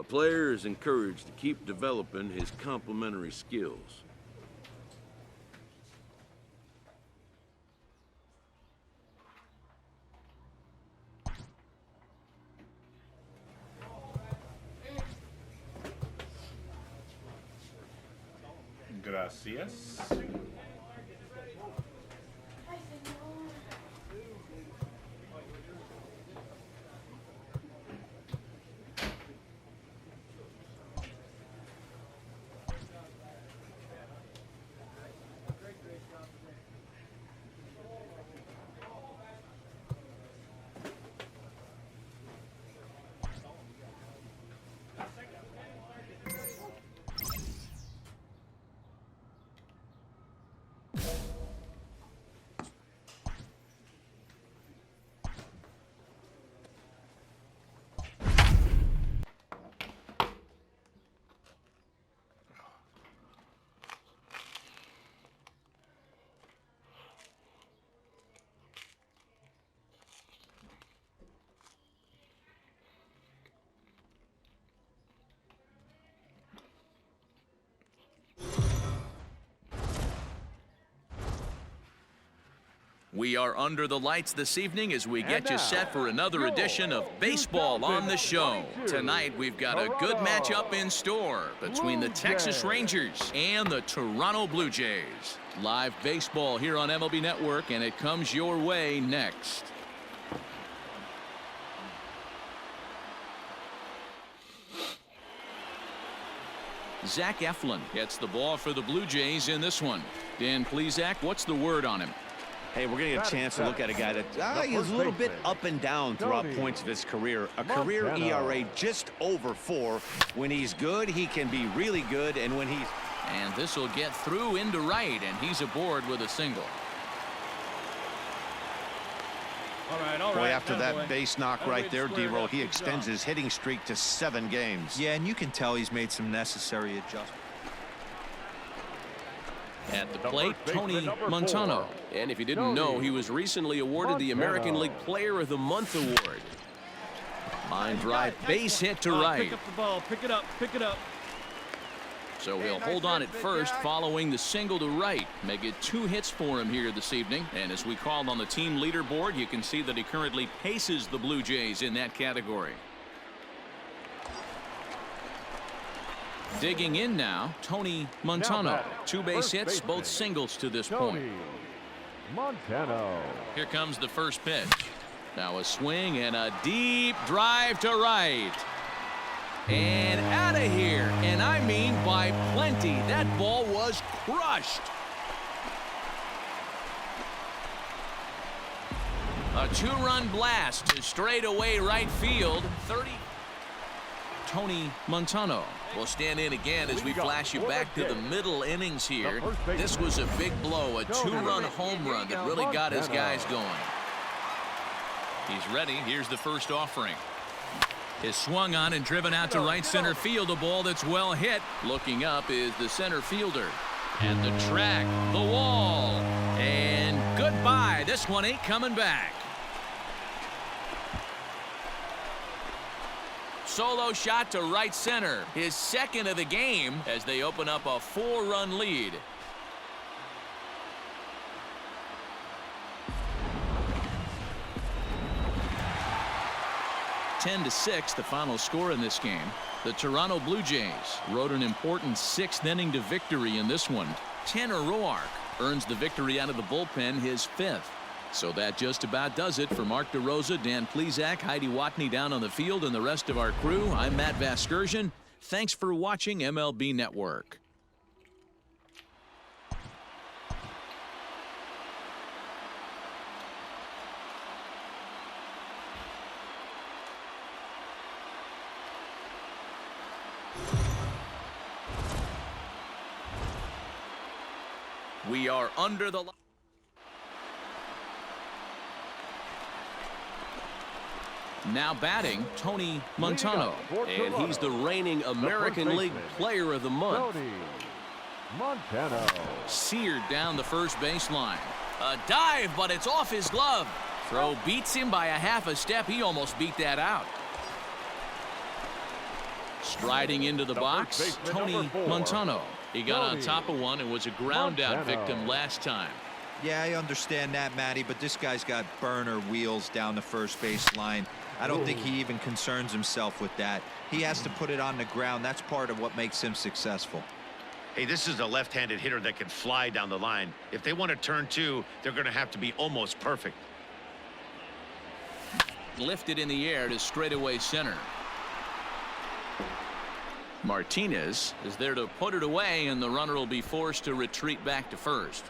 player is encouraged to keep developing his complementary skills. Gracias. We are under the lights this evening as we get you set for another edition of Baseball on the Show. Tonight, we've got a good matchup in store between the Texas Rangers and the Toronto Blue Jays. Live baseball here on MLB Network, and it comes your way next. Zach Eflin gets the ball for the Blue Jays in this one. Dan Plesac, what's the word on him? Hey, we're going to get a chance to look at a guy that he's a little bit up and down throughout points of his career. A career ERA just over 4. When he's good, he can be really good, and when he's... And this will get through into right, and he's aboard with a single. All right. Boy, after that base knock right there, D-Roll, he extends his hitting streak to 7 games. Yeah, and you can tell he's made some necessary adjustments. At the plate, Tony Montano. And if you didn't know, he was recently awarded the American League Player of the Month award. Line drive, base hit to right. Pick up the ball. Pick it up. So he'll hold on at first following the single to right. Make it 2 hits for him here this evening. And as we called on the team leaderboard, you can see that he currently paces the Blue Jays in that category. Digging in now, Tony Montano. 2 base hits, both singles to this point. Montano. Here comes the first pitch. Now a swing and a deep drive to right. And out of here. And I mean by plenty. That ball was crushed. A 2-run blast to straightaway right field. 30. Tony Montano will stand in again as we flash you back to the middle innings here. This was a big blow, a 2-run home run that really got his guys going. He's ready. Here's the first offering. Is swung on and driven out to right center field. A ball that's well hit. Looking up is the center fielder. And the track, the wall, and goodbye. This one ain't coming back. Solo shot to right center. His second of the game as they open up a 4-run lead. (10-6) the final score in this game. The Toronto Blue Jays rode an important 6th inning to victory in this one. Tanner Roark earns the victory out of the bullpen, his 5th. So that just about does it for Mark DeRosa, Dan Plesac, Heidi Watney down on the field, and the rest of our crew. I'm Matt Vasgersian. Thanks for watching MLB Network. We are under the... Now batting, Tony Montano. And he's the reigning American League Player of the Month. Montano. Seared down the first baseline. A dive, but it's off his glove. Throw beats him by a half a step. He almost beat that out. Striding into the box, Tony Montano. He got on top of one and was a ground out victim last time. Yeah, I understand that, Matty, but this guy's got burner wheels down the first base line. I don't think he even concerns himself with that. He has to put it on the ground. That's part of what makes him successful. Hey, this is a left-handed hitter that can fly down the line. If they want to turn two, they're going to have to be almost perfect. Lifted in the air to straightaway center. Martinez is there to put it away, and the runner will be forced to retreat back to first.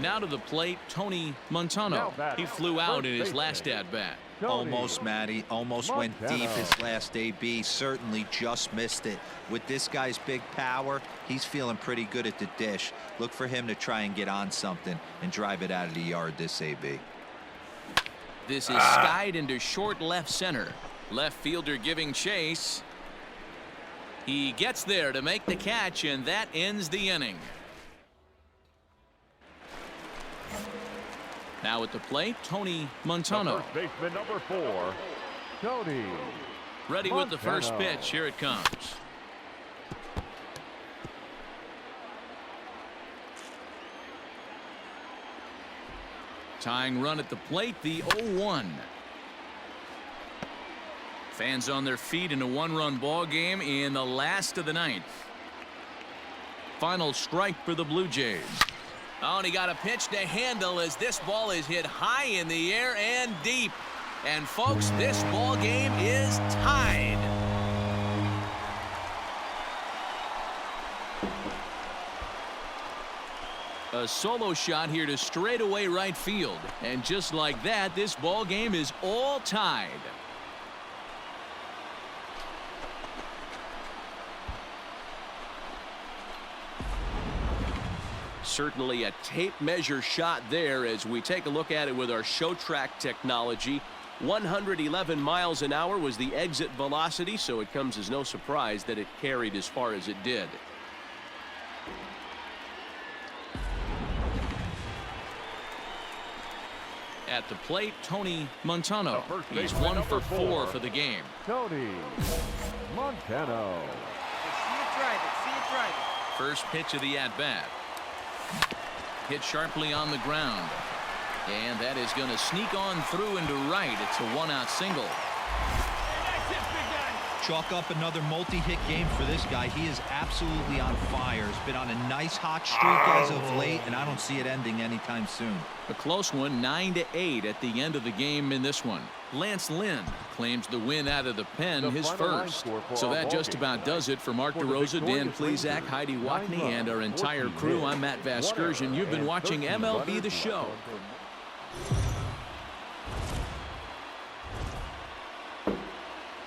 Now to the plate, Tony Montano. He flew out in his last at-bat. Almost, Matty. Almost went deep his last AB. Certainly just missed it. With this guy's big power, he's feeling pretty good at the dish. Look for him to try and get on something and drive it out of the yard this AB. This is skied into short left center. Left fielder giving chase. He gets there to make the catch, and that ends the inning. Now at the plate, Tony Montano. First baseman number 4, Tony. Ready with the first pitch. Here it comes. Tying run at the plate, the 0-1. Fans on their feet in a one-run ball game in the last of the ninth. Final strike for the Blue Jays. Oh, and he got a pitch to handle as this ball is hit high in the air and deep. And folks, this ball game is tied. A solo shot here to straightaway right field. And just like that, this ball game is all tied. Certainly a tape measure shot there as we take a look at it with our show track technology. 111 miles an hour was the exit velocity, so it comes as no surprise that it carried as far as it did. At the plate, Tony Montano. He's 1 for 4 for the game. Tony Montano. See it drive it. First pitch of the at-bat. Hit sharply on the ground. And that is going to sneak on through into right. It's a one-out single. Chalk up another multi-hit game for this guy. He is absolutely on fire. He's been on a nice hot streak as of late, and I don't see it ending anytime soon. A close one, 9-8 at the end of the game in this one. Lance Lynn claims the win out of the pen, his first. So that just about does it for Mark DeRosa, Dan Plesac, Heidi Watney, and our entire crew. I'm Matt Vasgersian. You've been watching MLB The Show.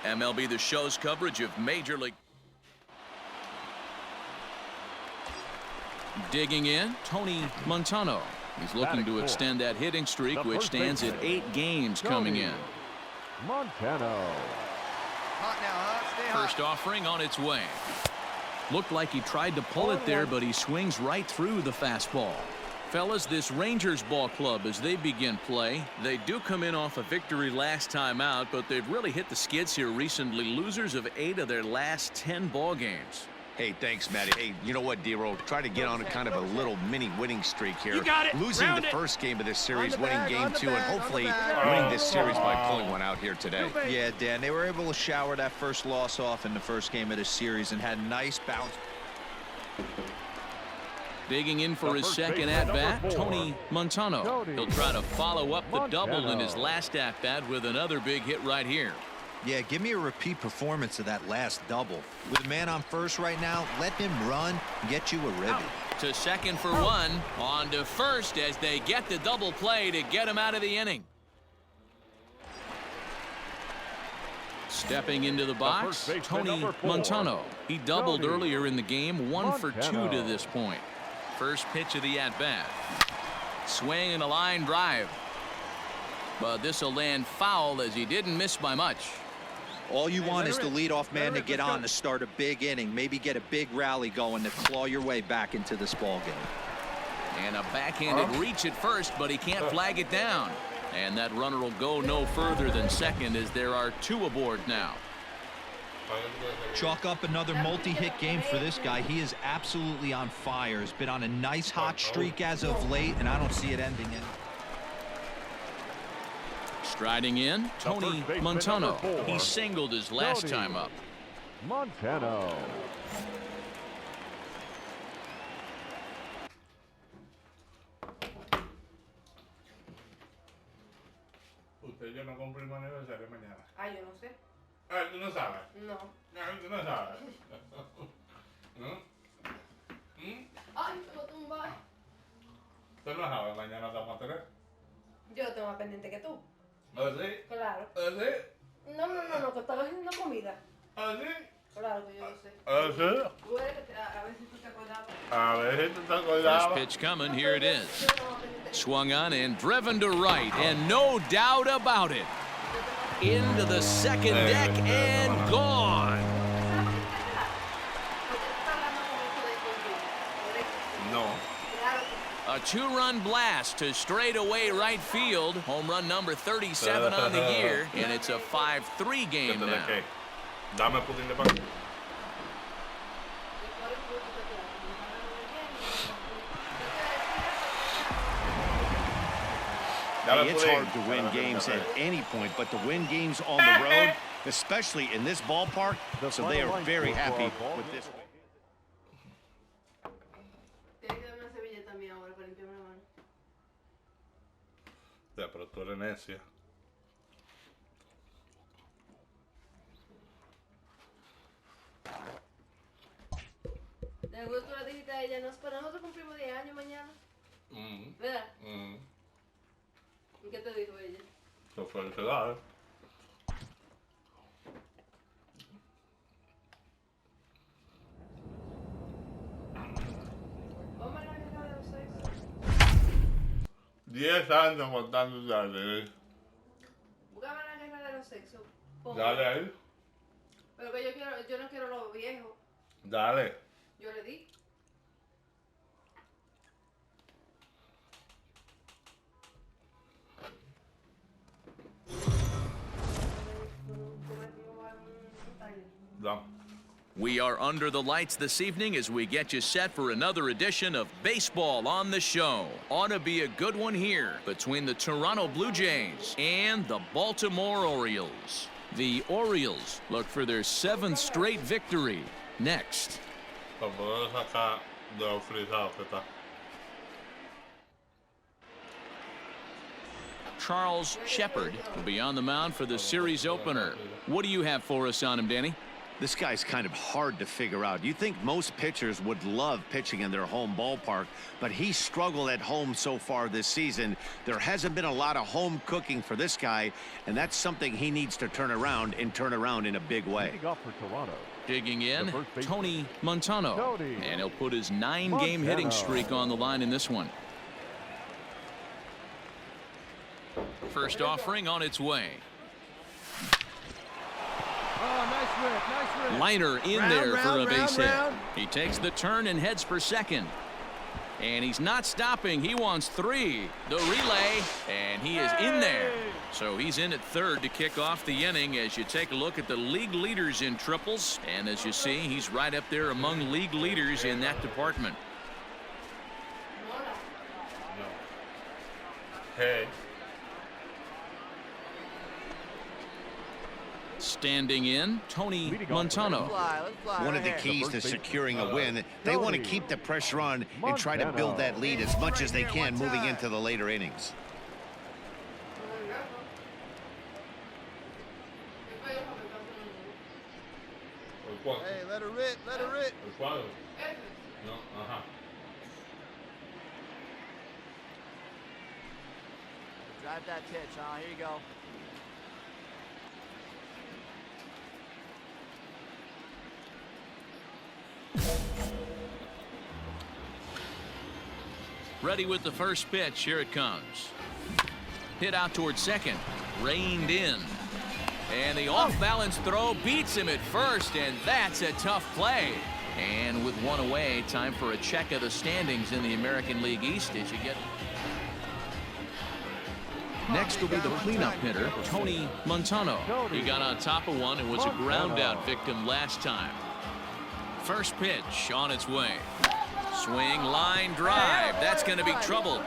MLB The Show's coverage of Major League. Digging in, Tony Montano. He's looking to extend that hitting streak, which stands at 8 games coming in. Montano. Hot now, huh? Stay hot. First offering on its way. Looked like he tried to pull it there, but he swings right through the fastball. Fellas, this Rangers ball club, as they begin play, they do come in off a victory last time out, but they've really hit the skids here recently. Losers of 8 of their last 10 ball games. Hey, thanks, Matty. Hey, you know what, D-Roll? Try to get on a kind of a little mini winning streak here. You got it. Losing Round the it. first game of this series, On the winning bag, game on the 2, bag, and on the hopefully bag. winning this series by pulling one out here today. Yeah, Dan, they were able to shower that first loss off in the first game of this series and had a nice bounce. Digging in for his second at-bat, Tony Montano. He'll try to follow up the double in his last at-bat with another big hit right here. Yeah, give me a repeat performance of that last double. With a man on first right now, let him run and get you a ribby. To second for one, on to first as they get the double play to get him out of the inning. Stepping into the box, Tony Montano. He doubled earlier in the game, 1 for 2 to this point. First pitch of the at-bat. Swing and a line drive. But this will land foul as he didn't miss by much. All you want is the leadoff man to get on to start a big inning, maybe get a big rally going to claw your way back into this ball game. And a backhanded reach at first, but he can't flag it down. And that runner will go no further than second as there are 2 aboard now. Chalk up another multi-hit game for this guy. He is absolutely on fire. He's been on a nice hot streak as of late, and I don't see it ending in. Striding in, Tony Montano. He singled his last time up. Montano. Usted ya no cumple el aniversario mañana. Ah, yo no sé. Ah, ¿tú no sabes? No. Ah, ¿tú no sabes? ¿No? Ay, te lo tumbas. ¿Tú no sabes? Mañana estamos a 3. Yo tengo más pendiente que tú. ¿Ah, sí? Claro. ¿Ah, sí? No, que estaba haciendo comida. ¿Ah, sí? Claro que yo lo sé. ¿Ah, sí? Tú eres que a ver si tú te acordabas. A ver si tú te First acordabas. pitch coming, here it is. Swung on and driven to right, and no doubt about it. Into the second deck and gone. No. A 2-run blast to straightaway right field. Home run number 37 on the year, and it's a 5-3 game now. Dame pudín de pan. It's hard to win games at any point, but to win games on the road, especially in this ballpark, so they are very happy with this win. Tienes que darme una servilleta mía ahora para limpiarme la mano. Ya, pero tú eres necia. De algún tú le dijiste a ella, nosotros cumplimos 10 años mañana. ¿Verdad? ¿Y qué te dijo ella? So felicidades. Vamos a la guerra de los 6. 10 años contando dale. Búscame la guerra de los sexos. Dale ahí. Pero que yo no quiero los viejos. Dale. Yo le di. Dame. We are under the lights this evening as we get you set for another edition of Baseball on the Show. Ought to be a good one here between the Toronto Blue Jays and the Baltimore Orioles. The Orioles look for their 7th straight victory next. Para poder sacar de los frisados que está. Charles Shepard will be on the mound for the series opener. What do you have for us on him, Danny? This guy's kind of hard to figure out. You think most pitchers would love pitching in their home ballpark, but he's struggled at home so far this season. There hasn't been a lot of home cooking for this guy, and that's something he needs to turn around in a big way. Digging in, Tony Montano, and he'll put his 9-game hitting streak on the line in this one. First offering on its way. Oh, nice rip. Liner in there for a base hit. He takes the turn and heads for second. And he's not stopping. He wants 3. The relay, and he is in there. So he's in at third to kick off the inning as you take a look at the league leaders in triples. And as you see, he's right up there among league leaders in that department. Hey. Standing in, Tony Montano. One of the keys to securing a win, they want to keep the pressure on and try to build that lead as much as they can moving into the later innings. Hey, let her rip, let her rip. No, Drive that pitch, huh? Here you go. Ready with the first pitch. Here it comes. Hit out towards second. Reined in. And the off-balance throw beats him at first, and that's a tough play. And with one away, time for a check of the standings in the American League East as you get. Next will be the cleanup hitter, Tony Montano. He got on top of one and was a ground out victim last time. First pitch on its way. Swing, line drive. That's going to be trouble.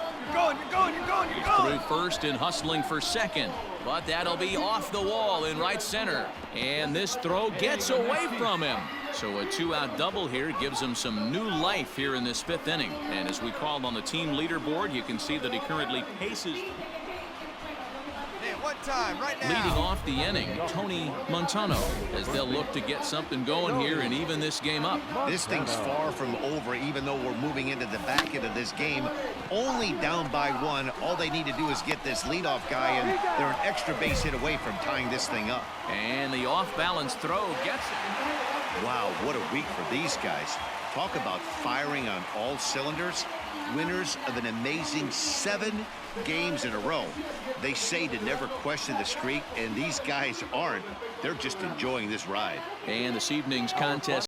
Through first and hustling for second. But that'll be off the wall in right center. And this throw gets away from him. So a 2-out double here gives him some new life here in this 5th inning. And as we called on the team leaderboard, you can see that he currently paces. Leading off the inning, Tony Montano, as they'll look to get something going here and even this game up. This thing's far from over, even though we're moving into the back end of this game. Only down by 1. All they need to do is get this leadoff guy, and they're an extra base hit away from tying this thing up. And the off-balance throw gets it. Wow, what a week for these guys. Talk about firing on all cylinders. Winners of an amazing 7 games in a row. They say to never question the streak, and these guys aren't. They're just enjoying this ride. And this evening's contest